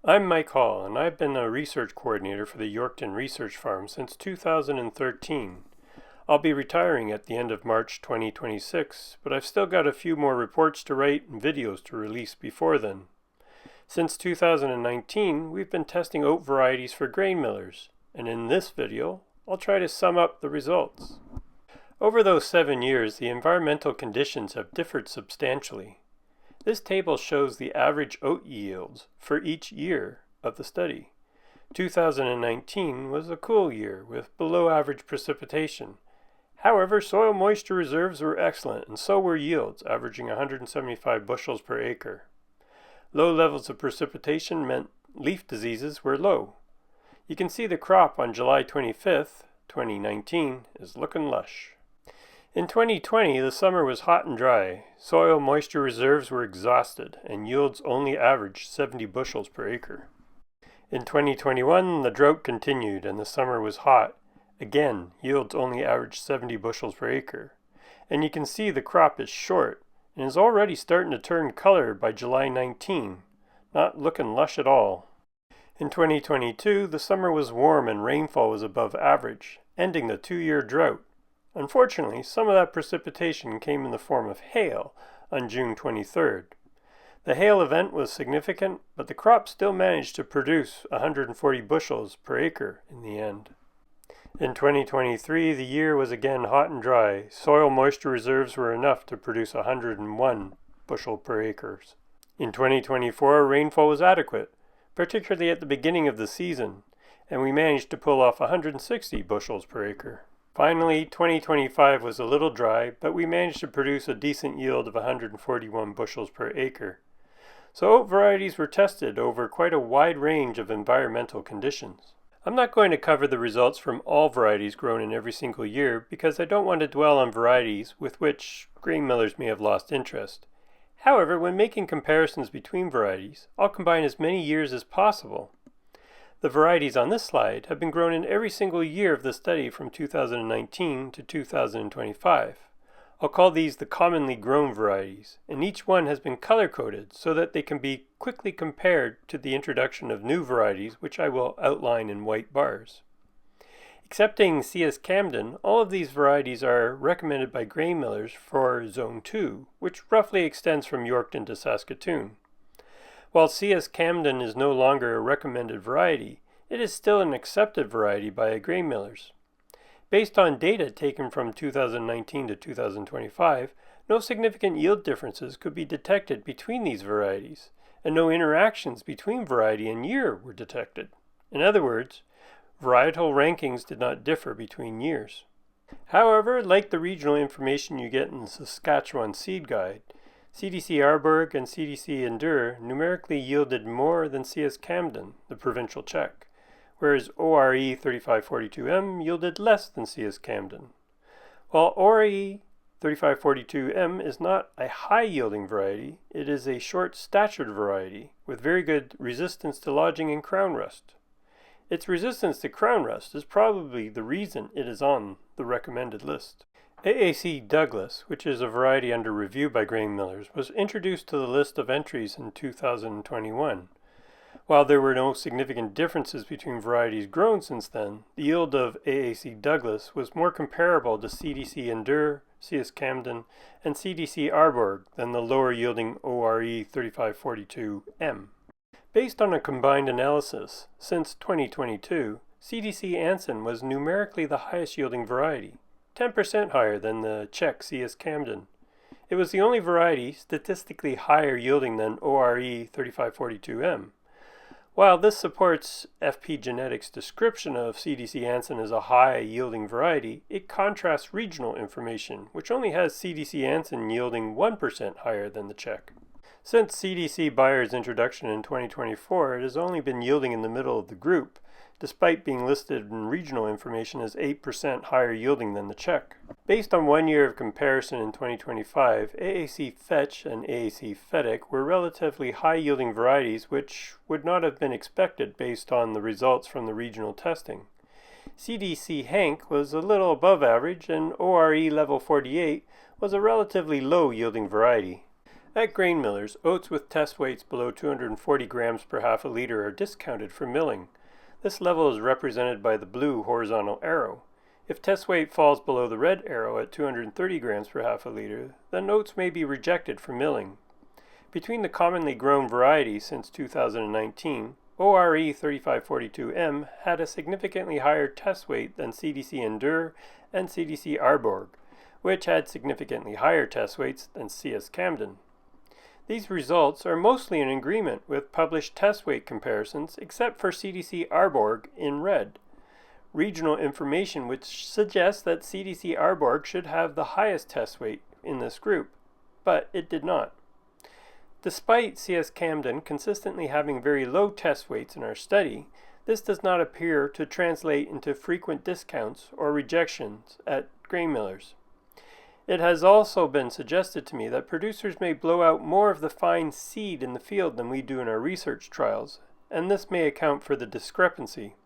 I'm Mike Hall, and I've been a research coordinator for the Yorkton Research Farm since 2013. I'll be retiring at the end of March 2026, but I've still got a few more reports to write and videos to release before then. Since 2019, we've been testing oat varieties for grain millers, and in this video, I'll try to sum up the results. Over those 7 years, the environmental conditions have differed substantially. This table shows the average oat yields for each year of the study. 2019 was a cool year with below average precipitation. However, soil moisture reserves were excellent and so were yields, averaging 175 bushels per acre. Low levels of precipitation meant leaf diseases were low. You can see the crop on July 25th, 2019 is looking lush. In 2020, the summer was hot and dry. Soil moisture reserves were exhausted, and yields only averaged 70 bushels per acre. In 2021, the drought continued, and the summer was hot. Again, yields only averaged 70 bushels per acre. And you can see the crop is short, and is already starting to turn color by July 19, not looking lush at all. In 2022, the summer was warm and rainfall was above average, ending the 2-year drought. Unfortunately, some of that precipitation came in the form of hail on June 23rd. The hail event was significant, but the crop still managed to produce 140 bushels per acre in the end. In 2023, the year was again hot and dry. Soil moisture reserves were enough to produce 101 bushel per acre. In 2024, rainfall was adequate, particularly at the beginning of the season, and we managed to pull off 160 bushels per acre. Finally, 2025 was a little dry, but we managed to produce a decent yield of 141 bushels per acre. So oat varieties were tested over quite a wide range of environmental conditions. I'm not going to cover the results from all varieties grown in every single year because I don't want to dwell on varieties with which grain millers may have lost interest. However, when making comparisons between varieties, I'll combine as many years as possible. The varieties on this slide have been grown in every single year of the study from 2019 to 2025. I'll call these the commonly grown varieties, and each one has been color-coded so that they can be quickly compared to the introduction of new varieties, which I will outline in white bars. Excepting C.S. Camden, all of these varieties are recommended by grain millers for Zone 2, which roughly extends from Yorkton to Saskatoon. While C.S. Camden is no longer a recommended variety, it is still an accepted variety by grain millers. Based on data taken from 2019 to 2025, no significant yield differences could be detected between these varieties, and no interactions between variety and year were detected. In other words, varietal rankings did not differ between years. However, like the regional information you get in the Saskatchewan Seed Guide, CDC Arborg and CDC Endure numerically yielded more than CS Camden, the provincial check, whereas ORE 3542M yielded less than CS Camden. While ORE 3542M is not a high-yielding variety, it is a short-statured variety with very good resistance to lodging and crown rust. Its resistance to crown rust is probably the reason it is on the recommended list. AAC Douglas, which is a variety under review by grain millers, was introduced to the list of entries in 2021. While there were no significant differences between varieties grown since then, the yield of AAC Douglas was more comparable to CDC Endure, CS Camden, and CDC Arborg than the lower-yielding ORE 3542M. Based on a combined analysis, since 2022, CDC Anson was numerically the highest-yielding variety, 10% higher than the Czech CS Camden. It was the only variety statistically higher yielding than ORE 3542M. While this supports FP Genetics' description of CDC Anson as a high-yielding variety, it contrasts regional information, which only has CDC Anson yielding 1% higher than the Czech. Since CDC Bayer's introduction in 2024, it has only been yielding in the middle of the group, despite being listed in regional information as 8% higher yielding than the Czech. Based on 1 year of comparison in 2025, AAC Fetch and AAC Fedek were relatively high-yielding varieties which would not have been expected based on the results from the regional testing. CDC Hank was a little above average, and ORE level 48 was a relatively low-yielding variety. At grain millers, oats with test weights below 240 grams per half a liter are discounted for milling. This level is represented by the blue horizontal arrow. If test weight falls below the red arrow at 230 grams per half a liter, then oats may be rejected for milling. Between the commonly grown varieties since 2019, ORE 3542M had a significantly higher test weight than CDC Endure and CDC Arborg, which had significantly higher test weights than CS Camden. These results are mostly in agreement with published test weight comparisons except for CDC Arborg in red. Regional information which suggests that CDC Arborg should have the highest test weight in this group, but it did not. Despite CS Camden consistently having very low test weights in our study, this does not appear to translate into frequent discounts or rejections at grain millers. It has also been suggested to me that producers may blow out more of the fine seed in the field than we do in our research trials, and this may account for the discrepancy.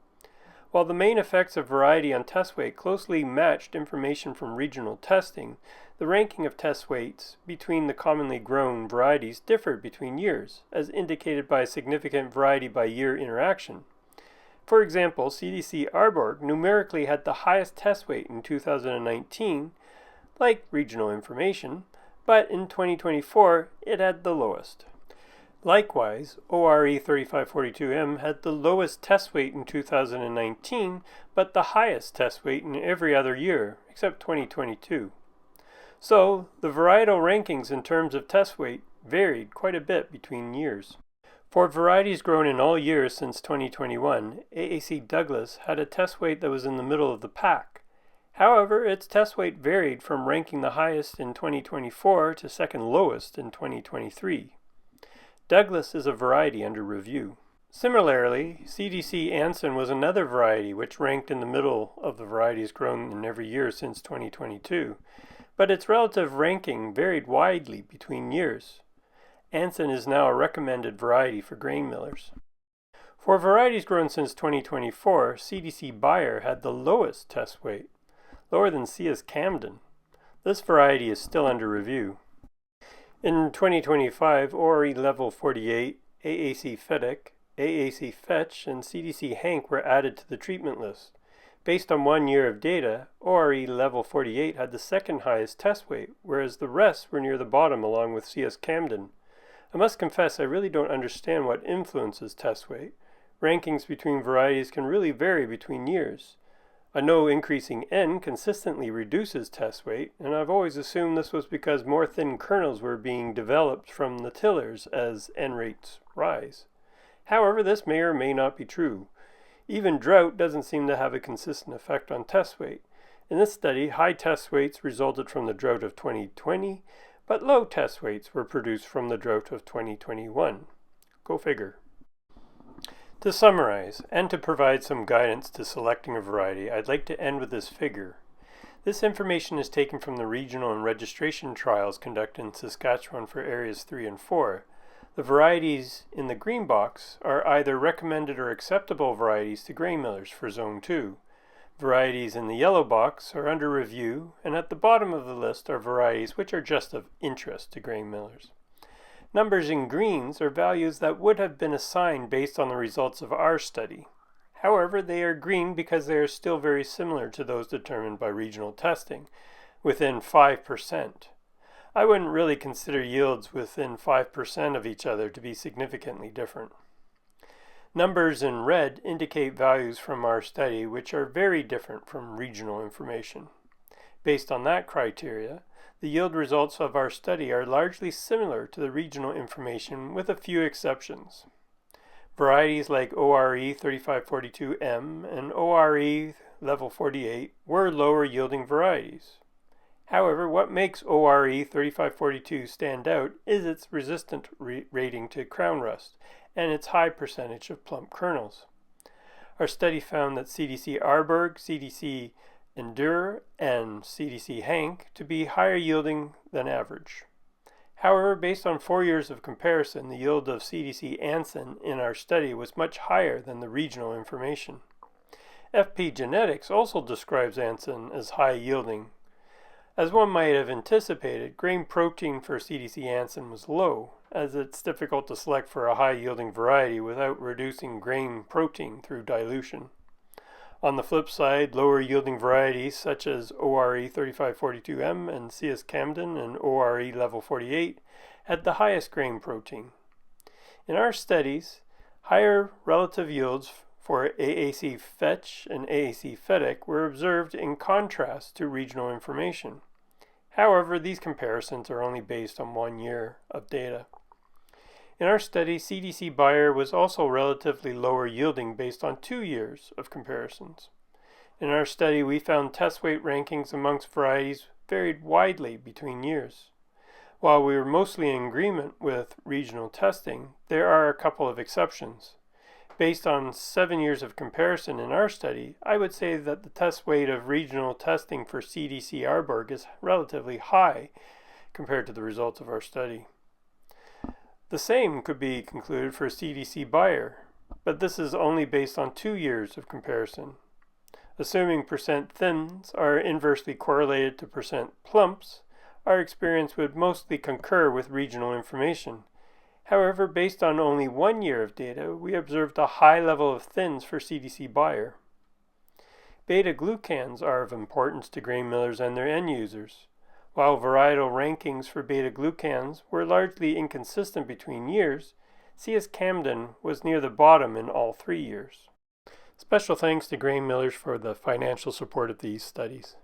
While the main effects of variety on test weight closely matched information from regional testing, the ranking of test weights between the commonly grown varieties differed between years, as indicated by a significant variety by year interaction. For example, CDC Arborg numerically had the highest test weight in 2019, like regional information, but in 2024 it had the lowest. Likewise, ORE 3542M had the lowest test weight in 2019, but the highest test weight in every other year, except 2022. So, the varietal rankings in terms of test weight varied quite a bit between years. For varieties grown in all years since 2021, AAC Douglas had a test weight that was in the middle of the pack. However, its test weight varied from ranking the highest in 2024 to second lowest in 2023. Douglas is a variety under review. Similarly, CDC Anson was another variety which ranked in the middle of the varieties grown in every year since 2022, but its relative ranking varied widely between years. Anson is now a recommended variety for grain millers. For varieties grown since 2024, CDC Bayer had the lowest test weight, lower than CS Camden. This variety is still under review. In 2025, ORE Level 48, AAC Fedek, AAC Fetch, and CDC Hank were added to the treatment list. Based on 1 year of data, ORE Level 48 had the second highest test weight, whereas the rest were near the bottom along with CS Camden. I must confess I really don't understand what influences test weight. Rankings between varieties can really vary between years. I know increasing N consistently reduces test weight, and I've always assumed this was because more thin kernels were being developed from the tillers as N rates rise. However, this may or may not be true. Even drought doesn't seem to have a consistent effect on test weight. In this study, high test weights resulted from the drought of 2020, but low test weights were produced from the drought of 2021. Go figure. To summarize, and to provide some guidance to selecting a variety, I'd like to end with this figure. This information is taken from the regional and registration trials conducted in Saskatchewan for areas 3 and 4. The varieties in the green box are either recommended or acceptable varieties to grain millers for Zone 2. Varieties in the yellow box are under review, and at the bottom of the list are varieties which are just of interest to grain millers. Numbers in greens are values that would have been assigned based on the results of our study. However, they are green because they are still very similar to those determined by regional testing, within 5%. I wouldn't really consider yields within 5% of each other to be significantly different. Numbers in red indicate values from our study which are very different from regional information. Based on that criteria, the yield results of our study are largely similar to the regional information with a few exceptions. Varieties like ORE 3542M and ORE Level 48 were lower yielding varieties. However, what makes ORE 3542 stand out is its resistant rating to crown rust and its high percentage of plump kernels. Our study found that CDC Arborg, CDC Endure, and CDC Hank to be higher yielding than average. However, based on 4 years of comparison, the yield of CDC Anson in our study was much higher than the regional information. FP Genetics also describes Anson as high yielding. As one might have anticipated, grain protein for CDC Anson was low, as it's difficult to select for a high-yielding variety without reducing grain protein through dilution. On the flip side, lower-yielding varieties such as ORE 3542M and CS Camden and ORE Level 48 had the highest grain protein. In our studies, higher relative yields for AAC Fetch and AAC Fedic were observed in contrast to regional information. However, these comparisons are only based on 1 year of data. In our study, CDC Bayer was also relatively lower yielding based on 2 years of comparisons. In our study, we found test weight rankings amongst varieties varied widely between years. While we were mostly in agreement with regional testing, there are a couple of exceptions. Based on 7 years of comparison in our study, I would say that the test weight of regional testing for CDC Arborg is relatively high compared to the results of our study. The same could be concluded for CDC Bayer, but this is only based on 2 years of comparison. Assuming percent thins are inversely correlated to percent plumps, our experience would mostly concur with regional information. However, based on only 1 year of data, we observed a high level of thins for CDC Bayer. Beta-glucans are of importance to grain millers and their end users. While varietal rankings for beta-glucans were largely inconsistent between years, CS Camden was near the bottom in all 3 years. Special thanks to grain millers for the financial support of these studies.